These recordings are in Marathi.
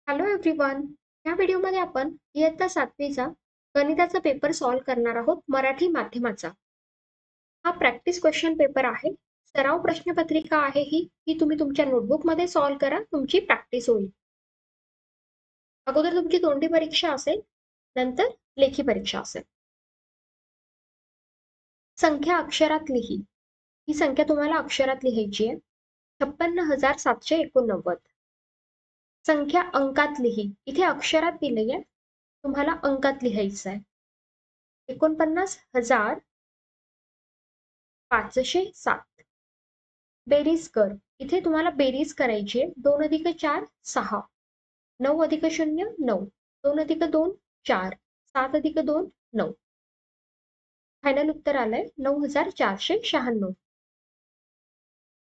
Hello everyone. या व्हिडिओमध्ये आपण इयत्ता 7वीचा गणिताचा पेपर सॉल्व्ह करणार आहोत मराठी माध्यमाचा. हा प्रॅक्टिस क्वेश्चन पेपर आहे. सराव प्रश्नपत्रिका आहे ही तुम्ही तुमच्या नोटबुकमध्ये सॉल्व्ह करा, तुमची प्रॅक्टिस होईल. अगोदर तुमची तोंडी परीक्षा असेल, नंतर लेखी परीक्षा असेल. संख्या अक्षरात लिही. ही संख्या तुम्हाला अक्षरात लिहायची आहे. 56,789. संख्या अंकात लिही. इथे अक्षरात दिली आहे, तुम्हाला अंकात लिहायचं आहे. 49,507. बेरीज कर. इथे तुम्हाला बेरीज करायची आहे. 2 अधिक 4 6, 9 अधिक 0 9, 2 अधिक 2 4, 7 अधिक 2 9. फायनल उत्तर आलंय 9,496.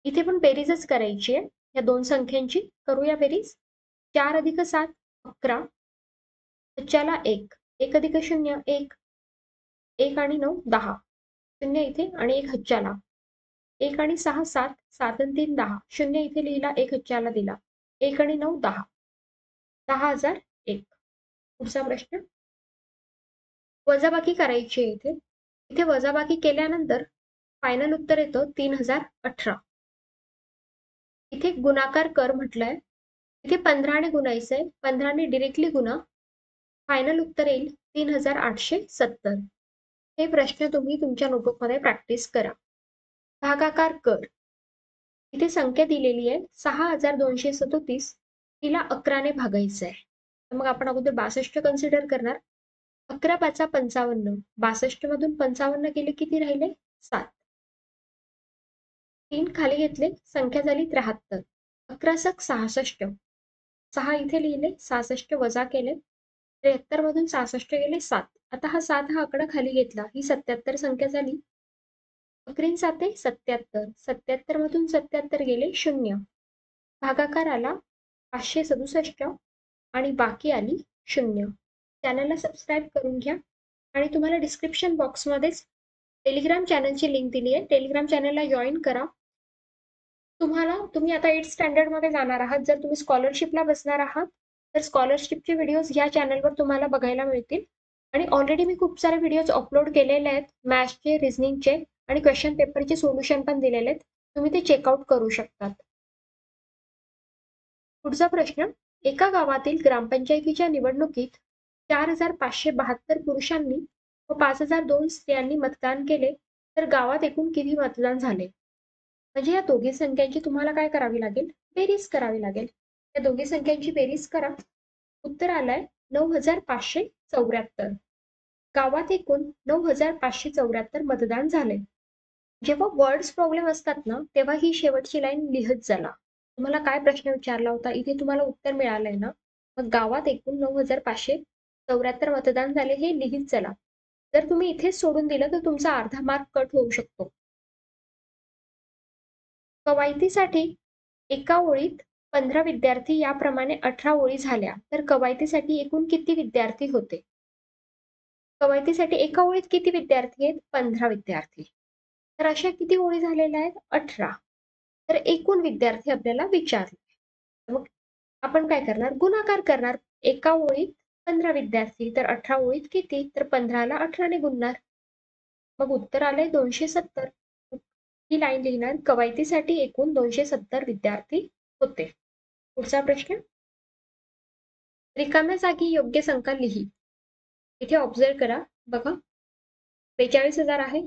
इथे पण बेरीजच करायची आहे या दोन संख्यांची. करूया बेरीज. 4 अधिक 7 11, 5ला 1, 1 अधिक 0 1, 1 आणि 9 10, 0 इथे आणि 1 हच्च्याला, 1 आणि 6 7, 7 आणि 3 10, 0 इथे लिहिला, 1 हच्च्याला दिला, 1 आणि 9 10, 10,001. पुढचा प्रश्न. वजाबाकी करायची आहे इथे. इथे वजाबाकी केल्यानंतर फायनल उत्तर येतं 3,018. इथे गुणाकार कर म्हटलंय. इथे 15ने गुणायचंय. 15ने डिरेक्टली गुणा. फायनल उत्तर येईल 3,870. हे प्रश्न तुम्ही तुमच्या नोटबुकमध्ये प्रॅक्टिस करा. भागाकार कर. इथे संख्या दिलेली आहे 6,237. तिला 11ने भागायचं आहे. तर मग आपण अगोदर 62 कन्सिडर करणार. 11 5 55. 62 मधून 55 गेले किती राहिले? 7. 3 खाली घेतले, संख्या झाली 73. 11 सक 66. 6 इथे लिहिले, 66 वजा केले, 73 मधून 66 गेले 7. आता हा 7 हा आकडा खाली घेतला, ही 77 संख्या झाली. 11 7 77. 77 मधून 77 गेले 0. भागाकार आला 567 आणि बाकी आली 0. चॅनलला सबस्क्राईब करून घ्या आणि तुम्हाला डिस्क्रिप्शन बॉक्समध्येच टेलिग्राम चॅनलची लिंक दिली आहे. टेलिग्राम चॅनलला जॉईन करा. तुम्ही आता 8th स्टँडर्डमध्ये जाणार आहात. जर तुम्ही स्कॉलरशिपला बसणार आहात तर स्कॉलरशिपचे व्हिडिओज या चॅनलवर तुम्हाला बघायला मिळतील. आणि ऑलरेडी मी खूप सारे व्हिडिओज अपलोड केलेले आहेत. मॅथ्सचे, रिझनिंगचे आणि क्वेश्चन पेपरचे सोल्युशन पण दिलेले आहेत. तुम्ही ते चेकआउट करू शकतात. पुढचा प्रश्न. एका गावातील ग्रामपंचायतीच्या निवडणुकीत 4,572 पुरुषांनी व 5,002 स्त्रियांनी मतदान केले तर गावात एकूण किती मतदान झाले? म्हणजे या दोघी संख्यांची तुम्हाला काय करावी लागेल? बेरीज करावी लागेल. या दोघी संख्यांची बेरीज करा. उत्तर आलंय 9,574. गावात एकूण 9,574 मतदान झाले. जेव्हा वर्ड्स प्रॉब्लेम असतात ना, तेव्हा ही शेवटची लाईन लिहत चला. तुम्हाला काय प्रश्न विचारला होता, इथे तुम्हाला उत्तर मिळालंय ना. मग गावात एकूण 9,574 मतदान झाले हे लिहित चला. जर तुम्ही इथेच सोडून दिलं तर तुमचा अर्धा मार्क कट होऊ शकतो. कवायतीसाठी एका ओळीत 15 विद्यार्थी याप्रमाणे 18 ओळी झाल्या तर कवायतीसाठी एकूण किती विद्यार्थी होते? कवायतीसाठी एका ओळीत किती विद्यार्थी आहेत? 15 विद्यार्थी. तर अशा किती ओळी झालेल्या आहेत? 18. तर एकूण विद्यार्थी आपल्याला विचारले. मग आपण काय करणार? गुणाकार करणार. एका ओळीत 15 विद्यार्थी तर 18 ओळीत किती? तर 15ला 18ने गुणणार. मग उत्तर आलंय 270. ही लाईन लिहिणार. कवायतीसाठी एकूण 270 विद्यार्थी होते. पुढचा प्रश्न. रिकाम्या जागी योग्य संख्या लिही. इथे ऑब्झर्व करा. बघा 42,000 आहे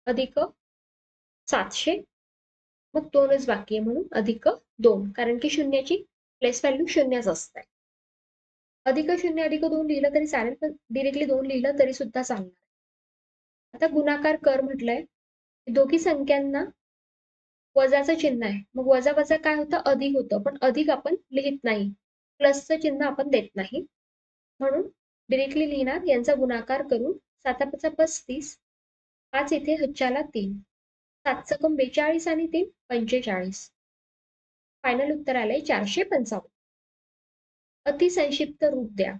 अधिक 700. मग 2च बाकी आहे म्हणून अधिक 2, कारण की शून्याची प्लेस व्हॅल्यू 0च असते. अधिक 0 अधिक 2 लिहिलं तरी चालेल, पण डिरेक्टली 2 लिहिलं तरी सुद्धा चालणार. आता गुणाकार कर म्हटलंय. दोघी संख्यांना वजाचं चिन्ह आहे. मग वजा वजा काय होतं? अधिक होतं. पण अधिक आपण लिहित नाही. प्लसचं चिन्ह आपण देत नाही. म्हणून डिरेक्टली लिहिणार. यांचा गुणाकार करून 7 5 35, 5 इथे हच्च्याला 3, 7 चकम 42 आणि 3 45. फायनल उत्तर आलंय 455. अतिसंक्षिप्त रूप द्या.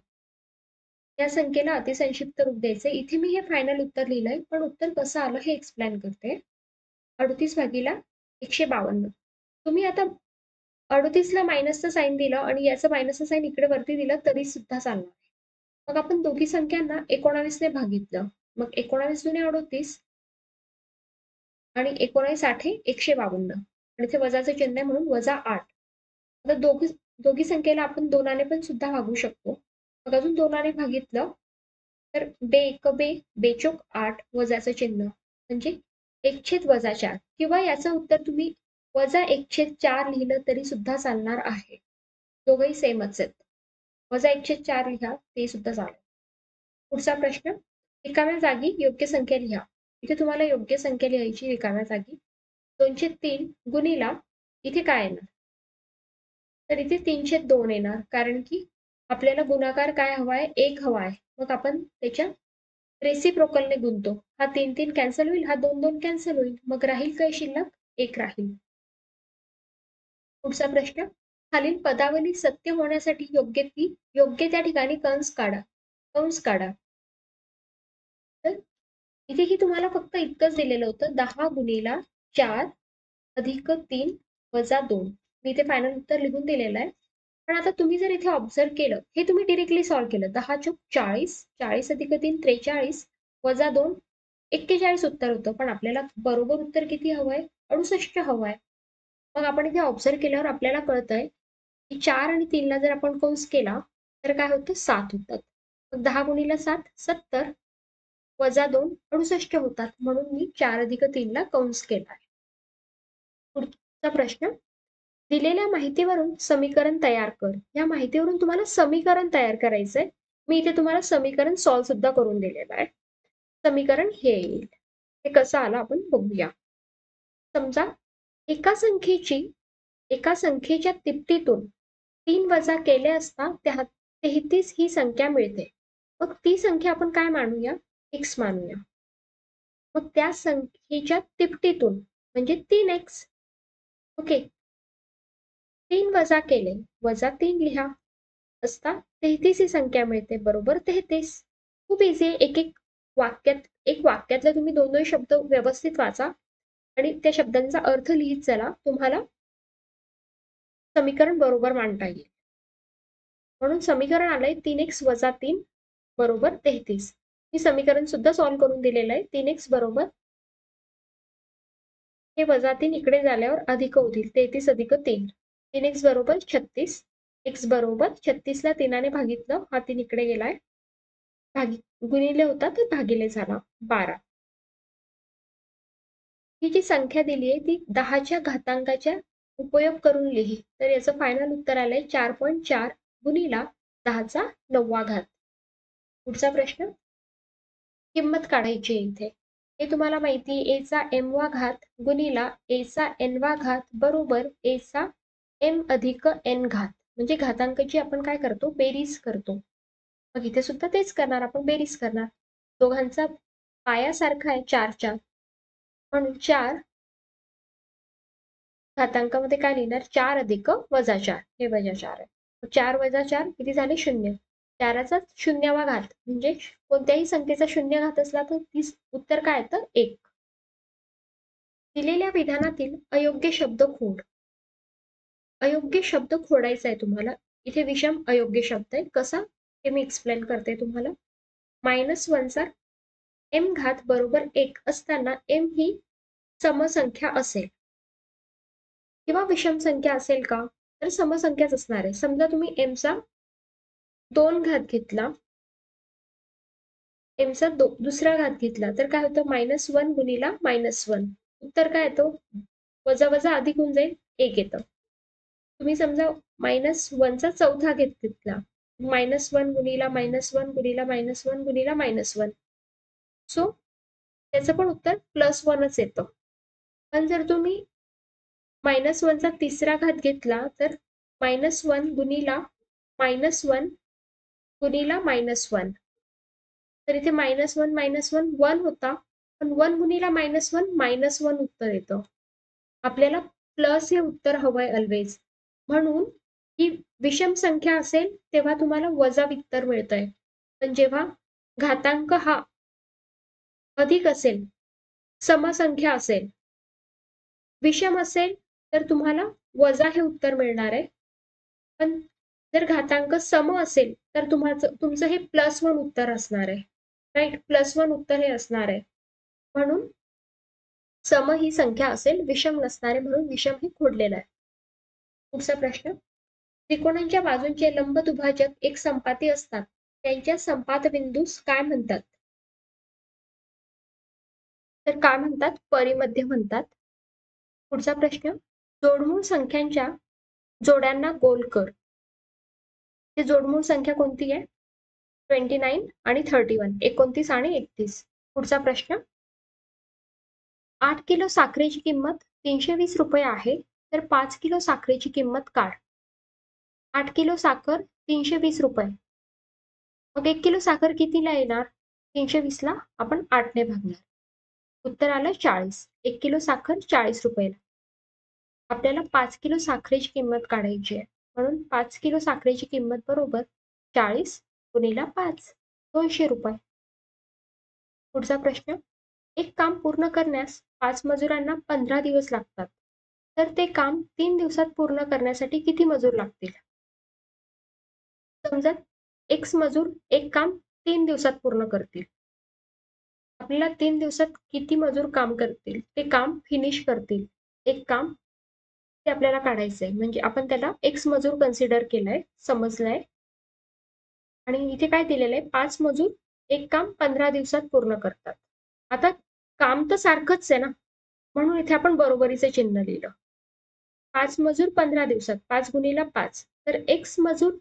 या संख्येला अतिसंक्षिप्त रूप द्यायचे. इथे मी हे फायनल उत्तर लिहिलंय, पण उत्तर कसं आलं हे एक्सप्लेन करते. 38 भागीला 152. तुम्ही आता 38ला मायनसचं साइन दिलं आणि याचं मायनसचं साइन इकडे वरती दिलं तरी सुद्धा चालणार. मग आपण दोघी संख्यांना 19ने भागितलं. मग 19 दुने 38 आणि 19 8 152 आणि इथे वजाचं चिन्ह आहे म्हणून -8. आता दोघी संख्येला आपण 2ने पण सुद्धा भागू शकतो. मग अजून 2ने भागितलं तर बे एक बे, बेचोक 8 वजाचं चिन्ह म्हणजे 1/4 किंवा याचं उत्तर तुम्ही -1/4 लिहिलं तरी सुद्धा चालणार आहे. दोघंही सेमच आहेत. -1/4 लिहा ते सुद्धा चालेल. पुढचा प्रश्न, रिकाम्या जागी योग्य संख्या लिहा. इथे तुम्हाला योग्य संख्या लिहायची रिकाम्या जागी. 203 गुणिला इथे काय येणार? तर इथे 302 येणार कारण की आपल्याला गुणाकार काय हवाय? 1 हवाय. मग आपण त्याच्या रेसिप्रोकलने गुणतो. हा 3 3 कॅन्सल होईल, हा 2 2 कॅन्सल होईल. मग राहील काय शिल्लक? 1 राहील. पुढचा प्रश्न, खालील पदावली सत्य होण्यासाठी योग्य त्या ठिकाणी कंस काढा. तर इथेही तुम्हाला फक्त इतकंच दिलेलं होतं 10 गुणिला 4 अधिक 3 वजा 2. मी इथे फायनल उत्तर लिहून दिलेलं आहे. पण आता तुम्ही जर इथे ऑब्झर्व केलं, हे तुम्ही डिरेक्टली सॉल्व्ह केलं. 10 चोक 40, 40 अधिक 3 43 वजा 2 41 उत्तर होतं. पण आपल्याला बरोबर उत्तर किती हवंय? 68 हवंय. मग आपण इथे ऑब्झर्व केल्यावर आपल्याला कळतंय की 4 आणि 3 ला जर आपण कंस केला तर काय होतं? 7 होतात. मग 10 गुणिला 7 70 वजा 2 68 होतात. म्हणून मी 4 अधिक 3 ला कंस केला. पुढचा प्रश्न, दिलेल्या माहितीवरून समीकरण तयार कर. या माहितीवरून तुम्हाला समीकरण तयार करायचंय. मी इथे तुम्हाला समीकरण सॉल्व्ह सुद्धा करून दिलेलं आहे. समीकरण हे येईल. हे कसं आलं आपण बघूया. समजा एका संख्येच्या तिप्पटीतून 3 वजा केले असता 33 ही संख्या मिळते. मग ती संख्या आपण काय मानूया? x मानूया. मग त्या संख्येच्या तिप्पटीतून म्हणजे 3x. ओके, 3 वजा केले, वजा 3 लिहा असता 33 ही संख्या मिळते. बरोबर 33. खूप इझी आहे. एक वाक्यातले तुम्ही 2 शब्द व्यवस्थित वाचा आणि त्या शब्दांचा अर्थ लिहित चला. तुम्हाला समीकरण बरोबर मांडता येईल. म्हणून समीकरण आलंय 3x वजा 3 बरोबर 33. मी समीकरण सुद्धा सॉल्व्ह करून दिलेलं आहे. 3x बरोबर हे वजा 3 इकडे झाल्यावर अधिक होतील. 33 अधिक 3. 3x बरोबर 36. x बरोबर 36 ला 3 ने भागितलं, हा 3 इकडे गेलाय. गुणिले होता तर भागिले झाला 12. ही जी संख्या दिली आहे ती 10च्या घातांकाच्या उपयोग करून लिही. तर याचं फायनल उत्तर आलंय 4.4 गुणिला 10चा 9वा घात. पुढचा प्रश्न, किंमत काढायची आहे इथे. हे तुम्हाला माहिती आहे, a चा m वा घात गुणिला a चा n वा घात बरोबर a चा m अधिक n घात. म्हणजे घातांकाची आपण काय करतो? बेरीज करतो. मग इथे सुद्धा तेच करणार, आपण बेरीज करणार. दोघांचा पाया सारखा आहे 4च्या, म्हणून 4 घातांकामध्ये काय लिहिणार? 4 अधिक वजा 4. हे वजा 4 आहे. 4 वजा 4 किती झाले? 0. 4चा 0वा घात म्हणजे कोणत्याही संख्येचा 0 घात असला तर उत्तर काय येतं? 1. दिलेल्या विधानातील अयोग्य शब्द खोड. अयोग्य शब्द खोडायचा आहे तुम्हाला. इथे विषम अयोग्य शब्द आहे. कसा? हे मी एक्सप्लेन करते तुम्हाला. -1 चा m घात बरोबर 1 असताना m ही समसंख्या असेल किंवा विषम संख्या असेल का? तर समसंख्याच असणार आहे. समजा तुम्ही m चा 2 घात घेतला, m चा दुसरा घात घेतला तर काय होतं? -1 गुणिला -1. उत्तर काय येतो? वजा वजा अधिक होऊन जाईल, 1 येतं. तुम्ही समजा -1 चा चौथा घेतला, -1 गुणिला -1 गुणिला -1 गुणिला -1. सो त्याचं पण उत्तर +1च येतं. पण जर तुम्ही -1 चा तिसरा घात घेतला तर -1 गुणिला -1 गुणिला -1. तर इथे -1 1 होता, पण 1 गुणिला -1 उत्तर येतं. आपल्याला प्लस हे उत्तर हवंय ऑलवेज. म्हणून ही विषम संख्या असेल तेव्हा तुम्हाला वजा उत्तर मिळतंय. पण जेव्हा घातांक हा अधिक असेल, समसंख्या असेल, विषम असेल तर तुम्हाला वजा हे उत्तर मिळणार आहे. पण जर घातांक सम असेल तर तुमचं हे +1 उत्तर असणार आहे. राईट, +1 उत्तर हे असणार आहे. म्हणून सम ही संख्या असेल, विषम नसणारे, म्हणून विषम हे खोडलेलं आहे. पुढचा प्रश्न, त्रिकोणांच्या बाजूंचे लंब दुभाजक एक संपाती असतात, त्यांच्या संपात बिंदूस काय म्हणतात? तर काय म्हणतात? परिमध्य म्हणतात. पुढचा प्रश्न, जोडमूळ संख्यांच्या जोड्यांना गोल कर. ही जोडमूळ संख्या कोणती आहे? 29 आणि 31, 29 आणि 31. पुढचा प्रश्न, 8 किलो साखरेची किंमत 320 रुपये आहे, तर 5 किलो साखरेची किंमत काढ. 8 किलो साखर 320 रुपये. मग 1 किलो साखर कितीला येणार? 320 ला आपण 8 ने भागणार. उत्तर आलं 40. 1 किलो साखर 40 रुपयाला. आपल्याला 5 किलो साखरेची किंमत काढायची आहे. म्हणून 5 किलो साखरेची किंमत बरोबर 40 गुणिले 5, 200 रुपये. पुढचा प्रश्न, एक काम पूर्ण करण्यास 5 मजुरांना 15 दिवस लागतात, तर ते काम 3 दिवसात पूर्ण करण्यासाठी किती मजूर लागतील? समजा एक्स मजूर एक काम 3 दिवसात पूर्ण करतील. आपल्याला 3 दिवसात किती मजूर काम करतील, ते काम फिनिश करतील, एक काम ते आपल्याला काढायचं आहे. म्हणजे आपण त्याला एक्स मजूर कन्सिडर केलंय, समजलंय. आणि इथे काय दिलेलं आहे? 5 मजूर एक काम 15 दिवसात पूर्ण करतात. आता काम तर सारखंच आहे ना, म्हणून इथे आपण बरोबरीचे चिन्ह लिहिलं. 5 मजूर 15 दिवसात, 5 गुणिले 5, तर एक्स मजूर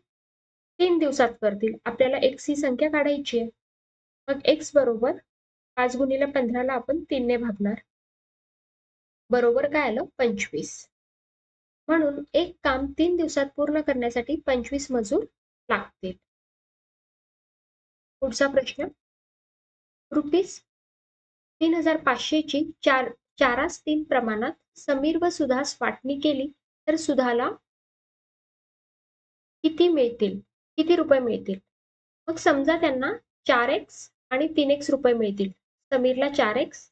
3 दिवसात करतील. आपल्याला एक्स ही संख्या काढायची आहे. मग एक्स बरोबर 5 गुणिले 15 ला आपण 3 ने भागणार. बरोबर काय आलं? 25. म्हणून एक काम 3 दिवसात पूर्ण करण्यासाठी 25 मजूर लागतील. पुढचा प्रश्न, ₹3500 ची 4:3 प्रमाणात समीर व सुधास वाटणी केली तर सुधाला किती मिळतील? किती रुपये मिळतील? मग समजा त्यांना 4x आणि 3x रुपये मिळतील. समीरला 4x,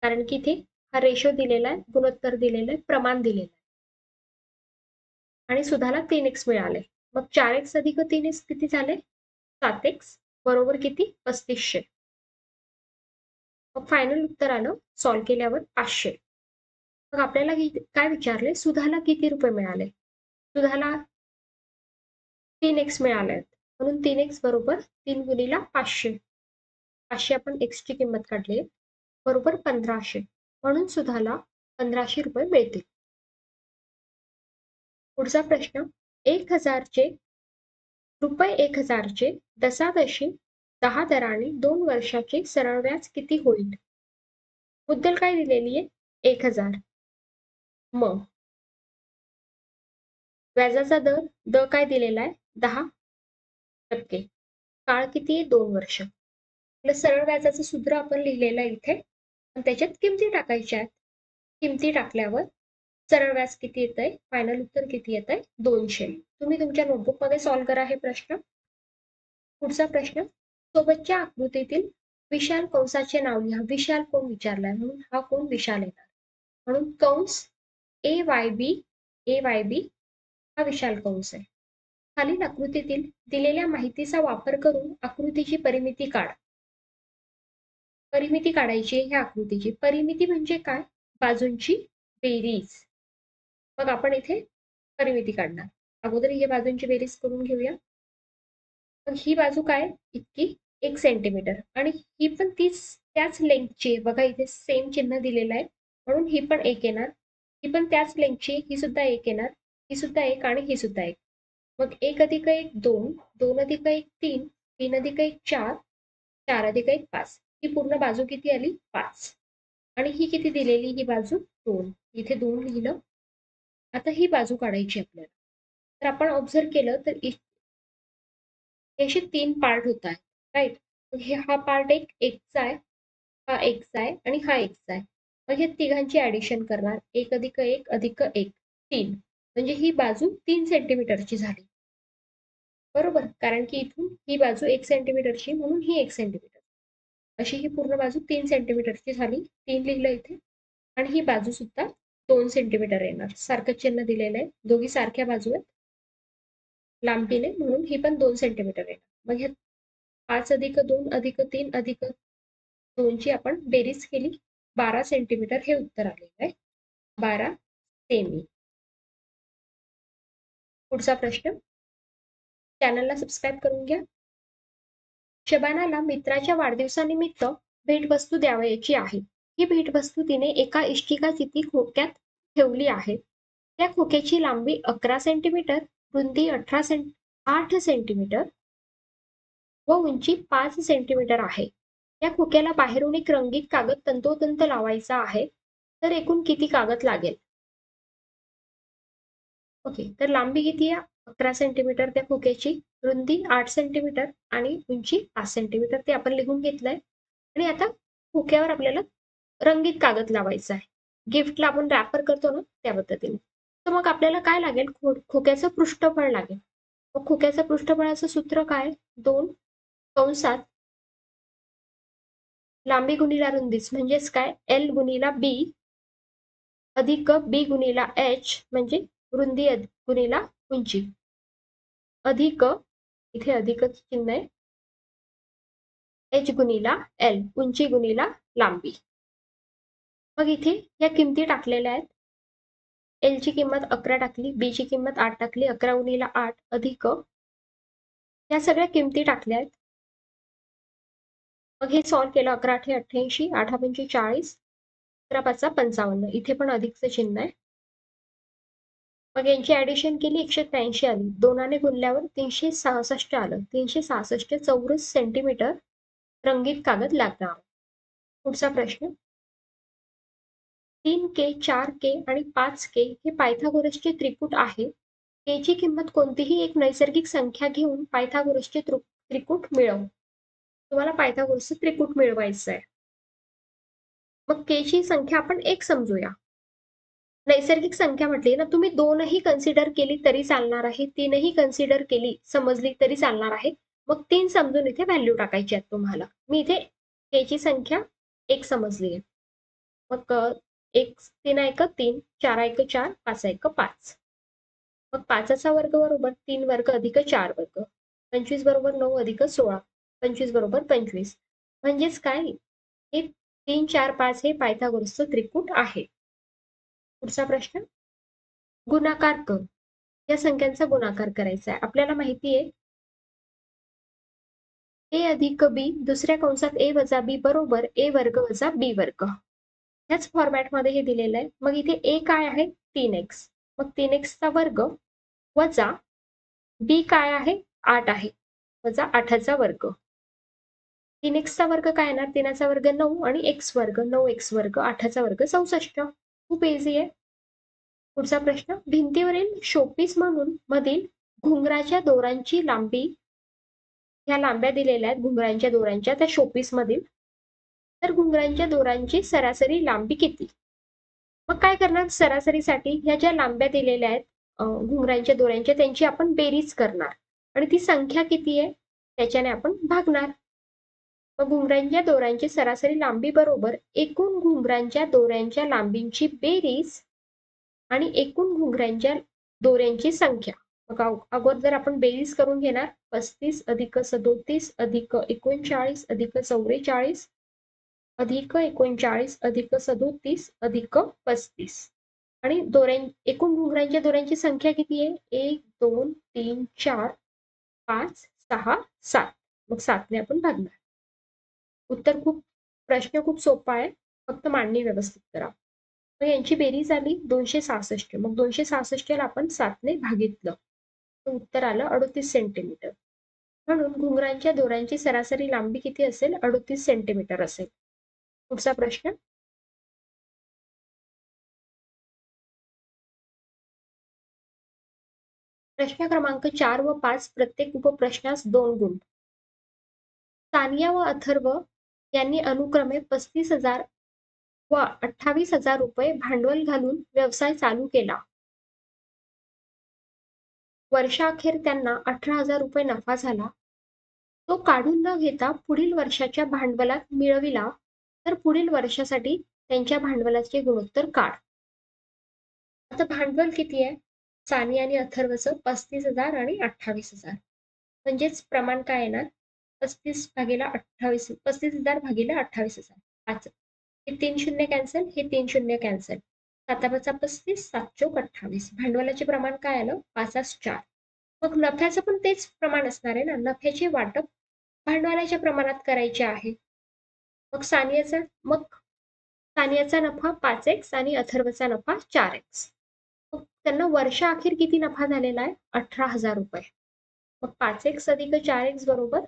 कारण की इथे हा रेशो दिलेला आहे, गुणोत्तर दिलेलं आहे, प्रमाण दिलेलं आहे. आणि सुधाला 3x मिळाले. मग 4x अधिक 3x किती झाले? 7x बरोबर किती? 3500. मग फायनल उत्तर आलं सॉल्व्ह केल्यावर 500. मग आपल्याला काय विचारले? सुधाला किती रुपये मिळाले? सुधाला 3x मिळाले, म्हणून 3x बरोबर 3 गुणिले 500. 500 आपण x ची किंमत काढली बरोबर 1500, म्हणून सुधाला 1500 रुपये मिळतील. पुढचा प्रश्न, 1000 चे दशादशी 10 दराने 2 वर्षाचे सरळ व्याज किती होईल? मुद्दल काय दिलेली आहे? 1000. मग व्याजाचा दर काय दिलेला आहे? 10%. काळ किती आहे? 2 वर्ष. सरळ व्याजाचं सूत्र आपण लिहिलेलं आहे इथे, आणि त्याच्यात किमती टाकायच्या आहेत. किमती टाकल्यावर सरळ व्याज किती येतंय? फायनल उत्तर किती येतंय? 200. तुम्ही तुमच्या नोटबुक मध्ये सॉल्व्ह करा हे प्रश्न. पुढचा प्रश्न, सोबतच्या आकृतीतील विशाल कंसाचे नाव लिहा. विशाल कोण विचारलाय, म्हणून हा कोण? विशाल येणार. म्हणून कंस AYB हा विशाल कंस आहे. खालील आकृतीतील दिलेल्या माहितीचा वापर करून आकृतीची परिमिती काढ. परिमिती काढायची ह्या आकृतीची. परिमिती म्हणजे काय? बाजूंची बेरीज. मग आपण इथे परिमिती काढणार. अगोदर ही बाजूंची बेरीज करून घेऊया. मग ही बाजू काय? इतकी 1 सेंटीमीटर, आणि ही पण त्याच लेंथची आहे. बघा इथे सेम चिन्ह दिलेलं आहे, म्हणून ही पण 1 येणार. ही पण त्याच लेंथची, ही सुद्धा 1 येणार, ही सुद्धा 1 आणि ही सुद्धा 1. मग 1 अधिक 1 2, 2 अधिक 1 3, 3 अधिक 1 4, 4 अधिक 1 5. ही पूर्ण बाजू किती आली? 5. आणि ही किती दिलेली? ही बाजू 2. इथे 2 लिहिलं. आता ही बाजू काढायची आपल्याला. तर आपण ऑब्झर्व केलं तर असे 3 पार्ट होत आहेत, राईट. हा पार्ट एक एक्सचा आहे, हा एक्सचा आहे आणि हा एक्सचा आहे. मग हे तिघांची ऍडिशन करणार. 1 अधिक 1 अधिक 1 3, म्हणजे ही बाजू 3 सेंटीमीटरची झाली. बरोबर, कारण की इथून ही बाजू 1 सेंटीमीटरची, म्हणून ही 1 सेंटीमीटर. अशी ही पूर्ण बाजू 3 सेंटीमीटरची झाली. 3 लिहिलं इथे. आणि ही बाजू सुद्धा 2 सेंटीमीटर येणार. सारखं चिन्ह दिलेलं आहे, दोघी सारख्या बाजू आहेत लांबीने, म्हणून ही पण 2 सेंटीमीटर येणार. मग हे 5 अधिक 2 अधिक 3 अधिक 2 ची आपण बेरीज केली, 12 सेंटीमीटर हे उत्तर आलेलं आहे. 12 सेमी. पुढचा प्रश्न, चॅनलला सबस्क्राईब करून घ्या. शबानाला मित्राच्या वाढदिवसानिमित्त भेटवस्तू द्यावयाची आहे. ही भेटवस्तू तिने एका इष्टिकाचिती खोक्यात ठेवली आहे. त्या खोक्याची लांबी 11 सेंटीमीटर, रुंदी 8 सेंटीमीटर व उंची 5 सेंटीमीटर आहे. या खोक्याला बाहेरून एक रंगीत कागद तंतोतंत लावायचा आहे. तर एकूण किती कागद लागेल? ओके, तर लांबी किती आहे? 11 सेंटीमीटर त्या खोक्याची, रुंदी 8 सेंटीमीटर आणि उंची 5 सेंटीमीटर, ते आपण लिहून घेतलंय. आणि आता खोक्यावर आपल्याला रंगीत कागद लावायचा आहे. गिफ्टला आपण रॅपर करतो ना, त्या पद्धतीने. तर मग आपल्याला काय लागेल? खोक्याचं पृष्ठफळ लागेल. मग खोक्याचं पृष्ठफळाचं सूत्र काय? 2 कंसात लांबी गुणिला रुंदीच म्हणजेच काय? L गुणिला B अधिक B गुणिला H म्हणजे रुंदी गुणिला उंची, अधिक इथे अधिकच चिन्ह आहे, H गुणिला L उंची गुणिला लांबी. मग इथे या किमती टाकलेल्या आहेत. L ची किंमत 11 टाकली, B ची किंमत 8 टाकली, 11 गुणिला 8 अधिक या सगळ्या किमती टाकल्या आहेत. मग हे सॉल्व्ह केलं. 11 8 88, 8 5 40, 11 5 55, इथे पण अधिकचं चिन्ह आहे. मग यांची ऍडिशन केली, 183 आली. 2ने गुणल्यावर 366 आलं. 366 चौरस सेंटीमीटर रंगीत कागद लागणार. पुढचा प्रश्न, 3K 4K आणि 5K हे पायथागोरसचे त्रिकूट आहे. K ची किंमत कोणतीही एक नैसर्गिक संख्या घेऊन पायथागोरसचे त्रिकूट मिळव. तुम्हाला पायथागोरसचे त्रिकूट मिळवायचं आहे. मग K ची संख्या आपण 1 समजूया. नैसर्गिक संख्या म्हटली ना, तुम्ही 2ही कन्सिडर केली तरी चालणार आहे, 3ही कन्सिडर केली समजली तरी चालणार आहे. मग 3 समजून इथे व्हॅल्यू टाकायची आहे तुम्हाला. मी इथे K ची संख्या 1 समजली आहे. मग 1 3 1 3, 4 1 4, 5 1 5. मग 5चा वर्ग बरोबर 3 वर्ग अधिक 4 वर्ग, 25 बरोबर 9 अधिक 16, 25 बरोबर 25. म्हणजेच काय? हे 3 4 5 हे पायथागोरसचं त्रिकूट आहे. पुढचा प्रश्न, गुणाकार कर. या संख्यांचा गुणाकार करायचा आहे. आपल्याला माहिती आहे A अधिक B दुसऱ्या कंसात A वजा B बरोबर A वर्ग वजा B वर्ग. ह्याच फॉर्मॅटमध्ये हे दिलेलं आहे. मग इथे A काय आहे? 3x. मग 3x चा वर्ग वजा B काय आहे? 8 आहे, वजा 8चा वर्ग. 3x चा वर्ग काय येणार? 3चा वर्ग 9 आणि x वर्ग, 9x वर्ग, 8चा वर्ग 64. खूप इझी आहे. पुढचा प्रश्न, भिंतीवरील शोपीस म्हणून मधील घुंगराच्या दोरांची लांबी, ह्या लांब्या दिलेल्या आहेत घुंगरांच्या दोरांच्या त्या शोपीस मधील. तर घुंगरांच्या दोरांची सरासरी लांबी किती? मग काय करणार? सरासरीसाठी ह्या ज्या लांब्या दिलेल्या आहेत घुंगरांच्या दोऱ्यांच्या, त्यांची आपण बेरीज करणार आणि ती संख्या किती आहे त्याच्याने आपण भागणार. मग घुंगरांच्या दोऱ्यांची सरासरी लांबी बरोबर एकूण घुंगरांच्या दोऱ्यांच्या लांबींची बेरीज आणि एकूण घुंगरांच्या दोऱ्यांची संख्या. मग अगोदर आपण बेरीज करून घेणार. 35 अधिक 37 अधिक 39 अधिक 44 अधिक 39 अधिक 37 अधिक 35. आणि एकूण घुंगरांच्या दोऱ्यांची संख्या किती आहे? 1 2 3 4 5 6 7. मग 7ने आपण भागणार. उत्तर प्रश्न खूप सोपा आहे, फक्त मांडणी व्यवस्थित करा. मग यांची बेरीज आली 266. मग 266ला आपण 7ने भागितलं, तर उत्तर आलं 38 सेंटीमीटर. म्हणून घुंगरांच्या दोऱ्यांची सरासरी लांबी किती असेल? 38 सेंटीमीटर असेल. पुढचा प्रश्न, प्रश्न क्रमांक 4 व 5 प्रत्येक उपप्रश्नास 2 गुण. सानिया व अथर्व यांनी अनुक्रमे 35,000 व 28,000 रुपये भांडवल घालून व्यवसाय चालू केला. वर्षाअखेर त्यांना 18,000 रुपये नफा झाला. तो काढून न घेता पुढील वर्षाच्या भांडवलात मिळविला, तर पुढील वर्षासाठी त्यांच्या भांडवलाचे गुणोत्तर काढ. आता भांडवल किती आहे? सानी आणि अथर्वचं 35,000 आणि 28,000. म्हणजेच प्रमाण काय येणार? 35,000 भागिले 28,000. 5. हे 3 शून्य कॅन्सल, हे 3 शून्य कॅन्सल. 7 35, 7 चौक 28. भांडवलाचे प्रमाण काय आलं? 5 4. मग नफ्याचं पण तेच प्रमाण असणार आहे ना. नफ्याचे वाटप भांडवलाच्या प्रमाणात करायचे आहे. मग सानियाचा नफा 5x आणि अथर्वचा नफा 4x. मग त्यांना वर्षाअखेर किती नफा झालेला आहे? 18,000 रुपये. मग 5x अधिक 4x बरोबर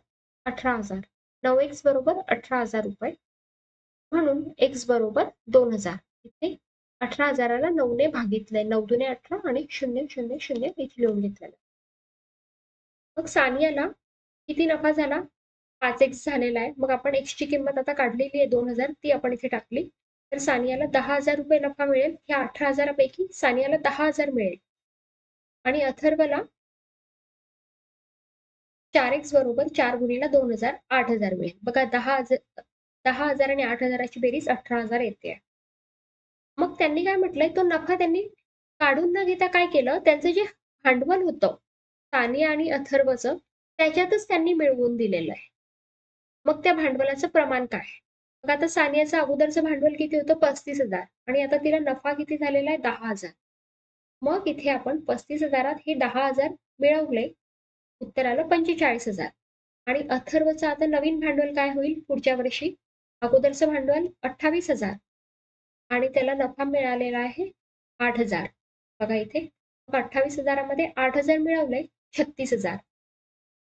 18,000. 9x बरोबर 18,000 रुपये. म्हणून x बरोबर 2,000. इथे 18,000ला 9 ने भागितलंय. 9 दुने 18 आणि 0 0 0 इथे लिहून घेतलेलं. मग सानियाला किती नफा झाला? 5x झालेला आहे. मग आपण x ची किंमत आता काढलेली आहे 2,000, ती आपण इथे टाकली. तर सानियाला 10,000 रुपये नफा मिळेल. ह्या 18,000 पैकी सानियाला 10,000 मिळेल. आणि अथर्वला 4x बरोबर 4 गुणिले 2,000 8,000 मिळेल. बघा 10,000 आणि 8,000ची बेरीज 18,000 येते. मग त्यांनी काय म्हटलंय, तो नफा त्यांनी काढून न घेता काय केलं, त्यांचं जे भांडवल होतं सानिया आणि अथर्वचं, त्याच्यातच त्यांनी मिळवून दिलेलं आहे. मग त्या भांडवलाचं प्रमाण काय? मग आता सानियाचं अगोदरचं भांडवल किती होतं? 35,000 आणि आता तिला नफा किती झालेला आहे? 10,000. मग इथे आपण 35,000 हे 10,000 मिळवले, उत्तर आलं 45,000. आणि अथर्वचं आता नवीन भांडवल काय होईल पुढच्या वर्षी? अगोदरचं भांडवल 28,000 आणि त्याला नफा मिळालेला आहे 8,000. बघा इथे 28,000 मध्ये 8,000 मिळवले 36,000.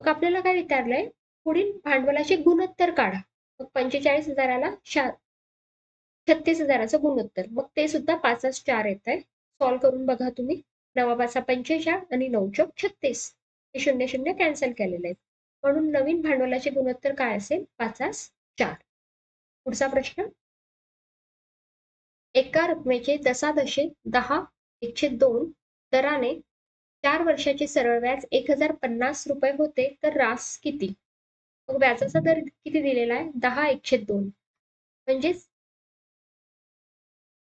मग आपल्याला काय विचारलंय? पुढील भांडवलाचे गुणोत्तर काढा. मग 45,000ला 36,000चं गुणोत्तर. मग ते सुद्धा 5 4 येत आहे. सॉल्व्ह करून बघा तुम्ही. 9 5 45 आणि 9 चौक 36. हे 0 0 कॅन्सल केलेले आहेत. म्हणून नवीन भांडवलाचे गुणोत्तर काय असेल? 5 4. पुढचा प्रश्न. एका रकमेचे दशादशे 10/102 दराने 4 वर्षाचे सरळ व्याज 1,050 रुपये होते, तर रास किती? मग व्याजाचा दर किती दिलेला आहे? 10/102. म्हणजेच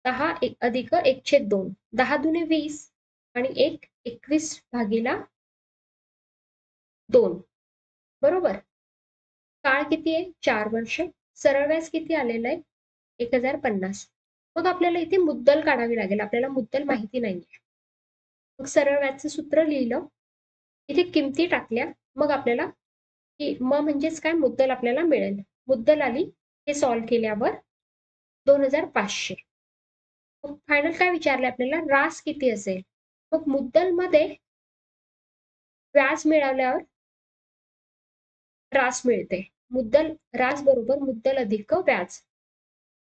10 अधिक 1/2. 10 दुने 20 आणि 1 21 भागीला 2. बरोबर. काळ किती आहे? 4 वर्ष. सरळ व्याज किती आलेलं आहे? 1,050. मग आपल्याला इथे मुद्दल काढावी लागेल. आपल्याला मुद्दल माहिती नाहीये. मग सरळ व्याजचं सूत्र लिहिलं. इथे किमती टाकल्या. मग आपल्याला म्हणजेच काय? मुद्दल आपल्याला मिळेल. मुद्दल आली. हे सॉल्व्ह केल्यावर 2,500. मग फायनल काय विचारले आपल्याला? रास किती असेल? मग मुद्दल मध्ये व्याज मिळाल्यावर रास मिळते. रास बरोबर मुद्दल अधिक व्याज.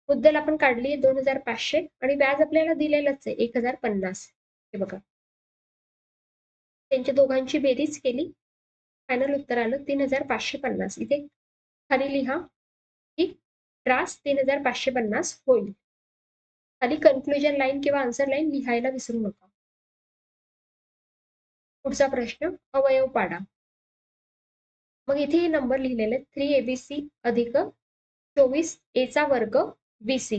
मुद्दल आपण काढली 2,500 आणि व्याज आपल्याला दिलेलंच आहे 1,050. हे बघा. त्यांच्या दोघांची बेरीज केली. फायनल उत्तर आलं 3,550. इथे खाली लिहा की रास 3,550 होईल. खाली कन्क्लुजन लाईन किंवा आन्सर लाईन लिहायला विसरू नका. पुढचा प्रश्न. अवयव पाडा. मग इथे हे नंबर लिहिलेले 3ABC अधिक 24A चा वर्ग BC.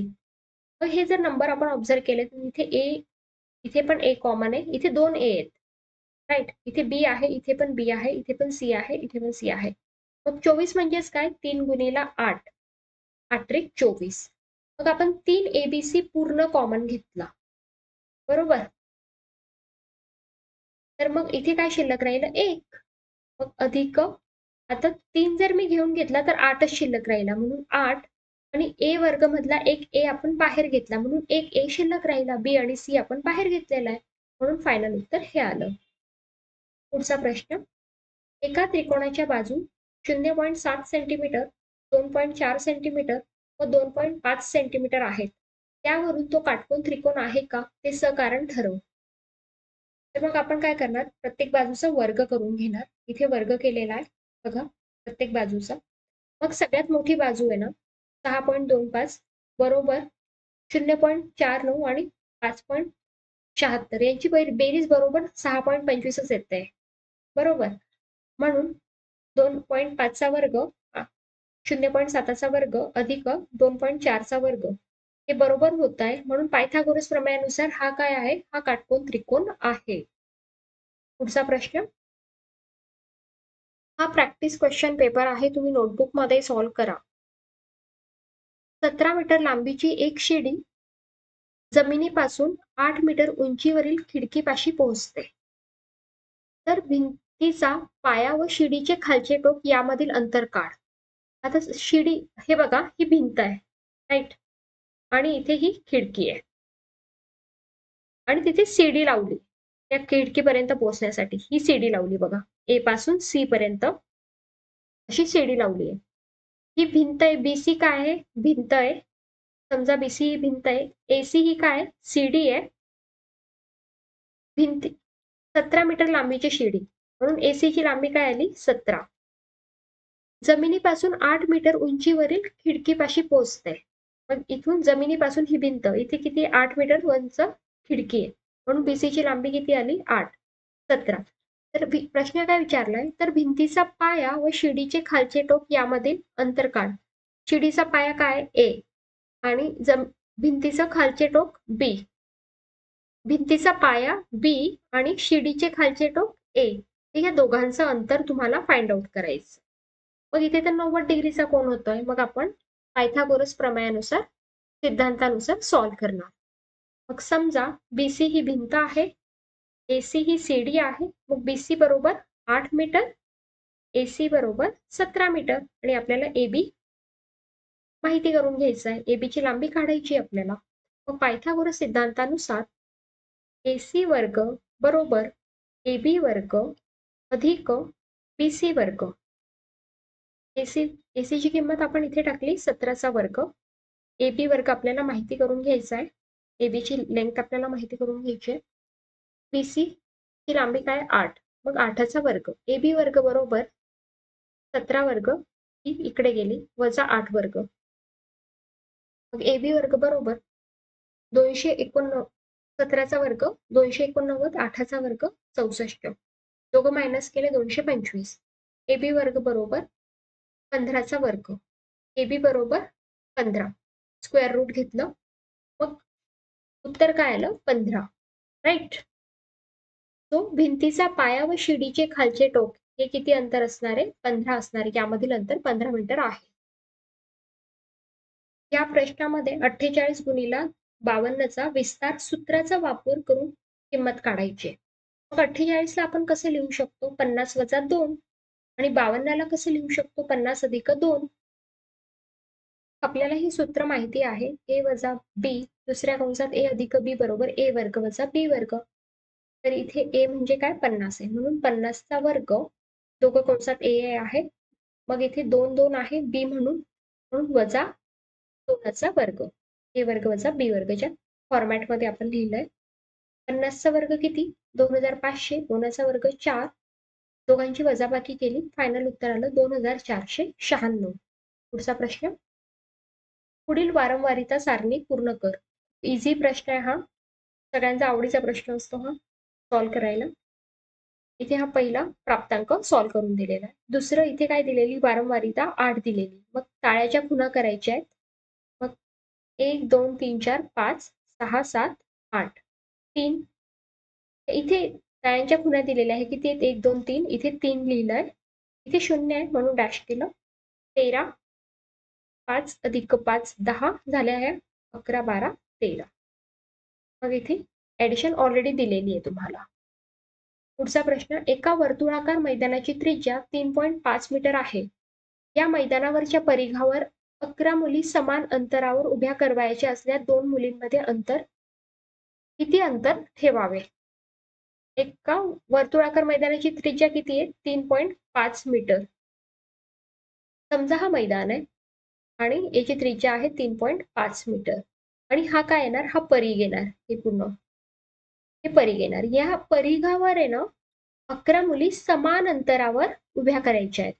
मग हे जर नंबर आपण ऑब्झर्व केले तर इथे पण A कॉमन आहे. इथे 2 A आहेत. राईट. इथे B आहे, इथे पण B आहे, इथे पण C आहे, इथे पण C आहे. मग 24 म्हणजेच काय? 3 गुणिले 8. 8 त्रिक 24. मग आपण 3 ABC पूर्ण कॉमन घेतला. बरोबर. तर मग इथे काय शिल्लक राहिलं? 1. मग अधिक आता 3 जर मी घेऊन घेतला तर 8च शिल्लक राहिला. म्हणून 8 आणि A वर्ग मधला एक A आपण बाहेर घेतला. म्हणून एक A शिल्लक राहिला. B आणि C आपण बाहेर घेतलेला आहे. म्हणून फायनल उत्तर हे आलं. पुढचा प्रश्न. एका त्रिकोणाच्या बाजू 0.7 सेंटीमीटर, 2.4 सेंटीमीटर व 2.5 सेंटीमीटर आहेत. त्यावरून तो काटकोन त्रिकोण आहे का ते सकारण ठरव. तर मग आपण काय करणार? प्रत्येक बाजूचा वर्ग करून घेणार. इथे वर्ग केलेला आहे बघा प्रत्येक बाजूचा. मग सगळ्यात मोठी बाजू आहे ना 6.25 बरोबर 0.49 आणि 5.76 यांची बेरीज बरोबर 6.25च येते. बरोबर. म्हणून 2.5 चा वर्ग 0.7 चा वर्ग अधिक 2.4 चा वर्ग हे बरोबर होत आहे, म्हणून पायथागोरस प्रमेयानुसार हा काय आहे, हा काटकोन त्रिकोण आहे. पुढचा प्रश्न, हा प्रॅक्टिस क्वेश्चन पेपर आहे, तुम्ही नोटबुक मध्ये सॉल्व्ह करा. 17 मीटर लांबीची एक शिडी जमिनीपासून 8 मीटर उंचीवरील खिडकीपाशी पोहोचते. तर भिंतीचा पाया व शिडीचे खालचे टोक यामधील अंतर काढ. आता शिडी, हे बघा, ही भिंत आहे, राईट, आणि इथे ही खिडकी आहे, आणि तिथे सीडी लावली त्या खिडकीपर्यंत पोहोचण्यासाठी. ही सीडी लावली बघा, ए पासून सी पर्यंत अशी सीडी लावली आहे. ही भिंत आहे, बीसी काय आहे, भिंत आहे, समजा बीसी ही भिंत आहे, एसी ही काय, सीडी आहे. भिंती 17 मीटर लांबीची शिडी, म्हणून एसी ची लांबी काय आली, 17. जमिनीपासून 8 मीटर उंचीवरील खिडकीपाशी पोहोचते. मग इथून जमिनीपासून ही भिंत, इथे किती, 8 मीटर उंच खिडकी आहे, म्हणून बीसी ची लांबी किती आली, 8, 17. तर प्रश्न काय विचारलाय, तर भिंतीचा पाया व शिडीचे खालचे टोक यामधील अंतर काढ. शिडीचा पाया काय, ए, आणि भिंतीचं खालचे टोक बी. भिंतीचा पाया बी आणि शिडीचे खालचे टोक ए, या दोघांचं अंतर तुम्हाला फाइंड आउट करायचं. मग इथे तर 90 डिग्रीचा कोण होतोय, मग आपण पायथागोरस प्रमेयानुसार, सिद्धांतानुसार सॉल्व्ह करणार. मग समजा बीसी ही भिंत आहे, एसी ही सीडी आहे, मग बीसी बरोबर 8 मीटर, एसी बरोबर 17 मीटर, आणि आपल्याला एबी माहिती करून घ्यायचं आहे, एबी ची लांबी काढायची आपल्याला. मग पायथागोरस सिद्धांतानुसार एसी वर्ग बरोबर एबी वर्ग अधिक बीसी वर्ग. एसी ची किंमत आपण इथे टाकली 17चा वर्ग, एबी वर्ग आपल्याला माहिती करून घ्यायचा आहे, एबी ची लेंथ आपल्याला माहिती करून घ्यायची आहे, बीसी ची लांबी काय 8, मग 8चा वर्ग, एबी वर्ग बरोबर 17 वर्ग ही इकडे गेली वजा 8 वर्ग, मग एबी वर्ग बरोबर 289, 17चा वर्ग 289, 8चा वर्ग 64, दोघं मायनस केले 225. एबी वर्ग बरोबर 15चा वर्ग, एबी बरोबर 15, स्क्वेअर रूट घेतलं, मग उत्तर काय आलं, 15, राईट. तो भिंतीचा पाया व शिडीचे खालचे टोक हे किती अंतर असणार आहे, 15 असणार आहे, यामधील अंतर 15 मीटर आहे. या प्रश्नामध्ये 48 गुणिला 52चा विस्तार सूत्राचा वापर करून किंमत काढायची. मग 48 ला आपण कसं लिहू शकतो, 50 वजा 2, आणि 52ला कसं लिहू शकतो, 50 अधिक 2. आपल्याला ही सूत्र माहिती आहे, ए वजा बी, दुसऱ्या कंसात ए अधिक बी बरोबर ए वर्ग वजा बी वर्ग. तर इथे ए म्हणजे काय, 50 आहे, म्हणून 50चा वर्ग, दोघं कंसात ए आहे, मग इथे 2 2 आहे, बी म्हणून वजा 2चा वर्ग, ए वर्ग वजा बी वर्गच्या फॉर्मॅटमध्ये आपण लिहिलंय. 50चा वर्ग किती, 2500, 2चा वर्ग 4, दोघांची वजाबाकी केली, फायनल उत्तर आलं 2496. पुढचा प्रश्न, पुढील वारंवारिता सारणी पूर्ण कर. इझी प्रश्न आहे हा, सगळ्यांचा आवडीचा प्रश्न असतो हा सॉल्व्ह करायला. इथे हा पहिला प्राप्तांक सॉल्व्ह करून दिलेला आहे. दुसरं इथे काय दिलेली, वारंवारिता 8 दिलेली, मग ताळ्याच्या खुणा करायच्या आहेत. मग 1 2 3 4 5 6 7 8 3, इथे ताळ्यांच्या खुणा दिलेल्या आहे, किती आहेत, 1 2 3, इथे 3 लिहिलंय, इथे 0 आहे म्हणून डॅश केलं. 13, 5 अधिक 5 10 झाल्या आहे, 11 12 13. मग इथे ऍडिशन ऑलरेडी दिलेली आहे तुम्हाला. पुढचा प्रश्न, एका वर्तुळाकार मैदानाची त्रिज्या 3.5 मीटर आहे. या मैदानावरच्या परिघावर 11 मुली समान अंतरावर उभ्या करवायच्या असल्यास 2 मुलींमध्ये किती अंतर ठेवावे. एका वर्तुळाकार मैदानाची त्रिज्या किती आहे, 3.5 मीटर. समजा हा मैदान आहे आणि याची त्रिज्या आहे 3.5 मीटर, आणि हा काय येणार, हा परिघ येणार, हे पूर्ण हे परिघ येणार. या परिघावर आहे ना 11 मुली समान अंतरावर उभ्या करायच्या आहेत.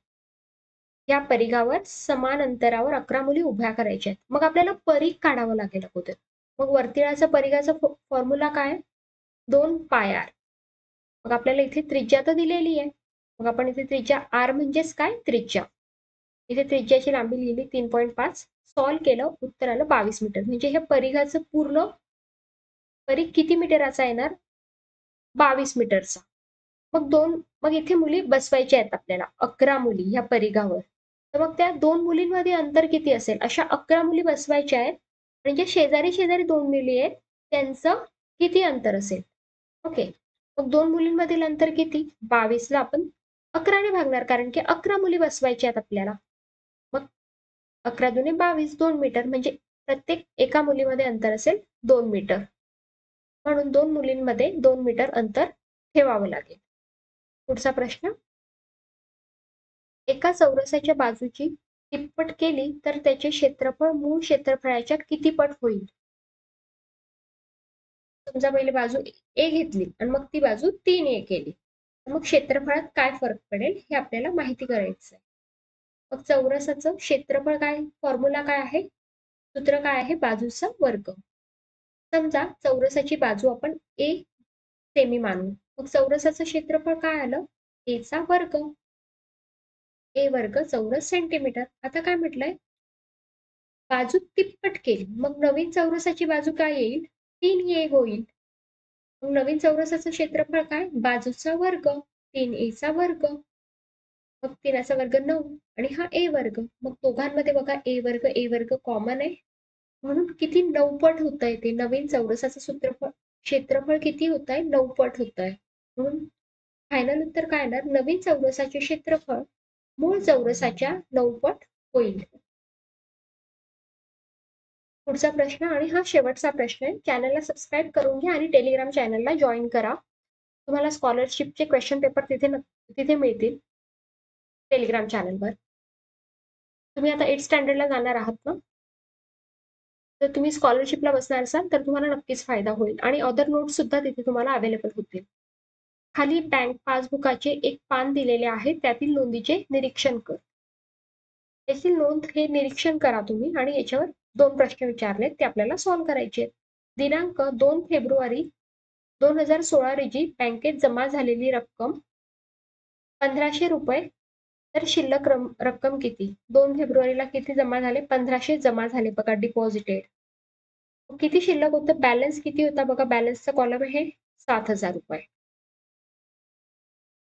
या परिघावर समान अंतरावर 11 मुली उभ्या करायच्या आहेत. मग आपल्याला परिघ काढावं लागेल अगोदर. मग वर्तुळाचा परिघाचा फॉर्म्युला काय, 2 पाय आर. मग आपल्याला इथे त्रिज्या तर दिलेली आहे, मग आपण इथे त्रिज्या आर म्हणजेच काय, त्रिज्या, इथे त्रिज्याची लांबी लिहिली 3.5, सॉल्व्ह केलं, उत्तर आलं 22 मीटर. म्हणजे ह्या परिघाचं पूर्ण परिघ किती मीटराचा येणार? 22 मीटरचा. मग इथे मुली बसवायच्या आहेत आपल्याला, 11 मुली ह्या परिघावर. तर मग त्या 2 मुलींमध्ये अंतर किती असेल? अशा 11 मुली बसवायच्या आहेत. म्हणजे शेजारी शेजारी 2 मुली आहेत, त्यांचं किती अंतर असेल? ओके. मग 2 मुलींमधील अंतर किती? 22 ला आपण 11 ने भागणार, कारण की 11 मुली बसवायच्या आहेत आपल्याला. मग 11 दुने 22, 2 मीटर. म्हणजे प्रत्येक एका मुलीमध्ये अंतर असेल 2 मीटर. म्हणून 2 मुलींमध्ये 2 मीटर अंतर ठेवावं लागेल. पुढचा प्रश्न. एका चौरसाच्या बाजूची तिप्पट केली तर त्याचे क्षेत्रफळ मूळ क्षेत्रफळाच्या किती पट होईल? समजा पहिली बाजू ए घेतली आणि मग ती बाजू 3a केली. मग क्षेत्रफळात काय फरक पडेल हे आपल्याला माहिती करायचं आहे. मग चौरसाचं क्षेत्रफळ काय? फॉर्म्युला काय आहे? सूत्र काय आहे? बाजूचा वर्ग. समजा चौरसाची बाजू आपण ए सेमी मानू. मग चौरसाचं क्षेत्रफळ काय आलं? ए चा वर्ग. ए वर्ग चौरस सेंटीमीटर. आता काय म्हटलंय? बाजू तिप्पट केली. मग नवीन चौरसाची बाजू काय येईल? 3a होईल. मग नवीन चौरसाचं क्षेत्रफळ काय? बाजूचा वर्ग. 3a चा वर्ग. मग 3चा वर्ग 9 आणि हा a वर्ग. मग दोघांमध्ये बघा a वर्ग कॉमन आहे. म्हणून किती 9 पट होत आहे ते. नवीन चौरसाचं क्षेत्रफळ किती होत आहे? 9 पट होत आहे. म्हणून फायनल उत्तर काय येणार? नवीन चौरसाचे क्षेत्रफळ मूळ चौरसाच्या 9 पट होईल. पुढचा प्रश्न आणि हा शेवटचा प्रश्न आहे. चॅनलला सबस्क्राईब करून घ्या आणि टेलिग्राम चॅनलला जॉईन करा. तुम्हाला स्कॉलरशिपचे क्वेश्चन पेपर तिथे मिळतील टेलिग्राम चॅनलवर. तुम्ही आता 8th स्टँडर्डला जाणार आहात ना? तर तुम्ही स्कॉलरशिपला बसणार असाल तर तुम्हाला नक्कीच फायदा होईल आणि अदर नोट्स सुद्धा तिथे तुम्हाला अवेलेबल होतील. खाली बँक पासबुकाचे एक पान दिलेले आहे, त्यातील नोंदीचे निरीक्षण कर. याची नोंद हे निरीक्षण करा तुम्ही आणि याच्यावर 2 प्रश्न विचारलेत, ते आपल्याला सॉल्व्ह करायचे आहेत. दिनांक 2 फेब्रुवारी 2016 रोजी बँकेत जमा झालेली रक्कम 1500 रुपये. तर शिल्लक रक्कम किती? 2 फेब्रुवारीला किती जमा झाले? 1500 जमा झाले बघा, डिपॉझिटेड. किती शिल्लक होतं? बॅलन्स किती होता बघा, बॅलन्सचा कॉलम आहे 7000 रुपये.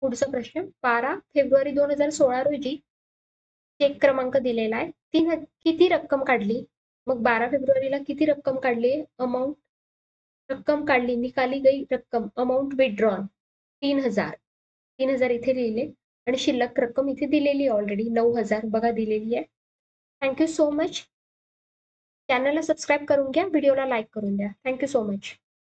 पुढचा प्रश्न. 12 फेब्रुवारी 2016 रोजी चेक क्रमांक दिलेला आहे. किती रक्कम काढली? मग 12 फेब्रुवारीला किती रक्कम काढली? अमाऊंट रक्कम काढली, निकाली गई रक्कम, अमाऊंट विथड्रॉन 3000. 3000 इथे लिहिले आणि शिल्लक रक्कम इथे दिलेली ऑलरेडी 9000 बघा दिलेली आहे. Thank you so much. चॅनलला सबस्क्राईब करून घ्या, व्हिडिओला लाईक करून द्या. Thank you so much.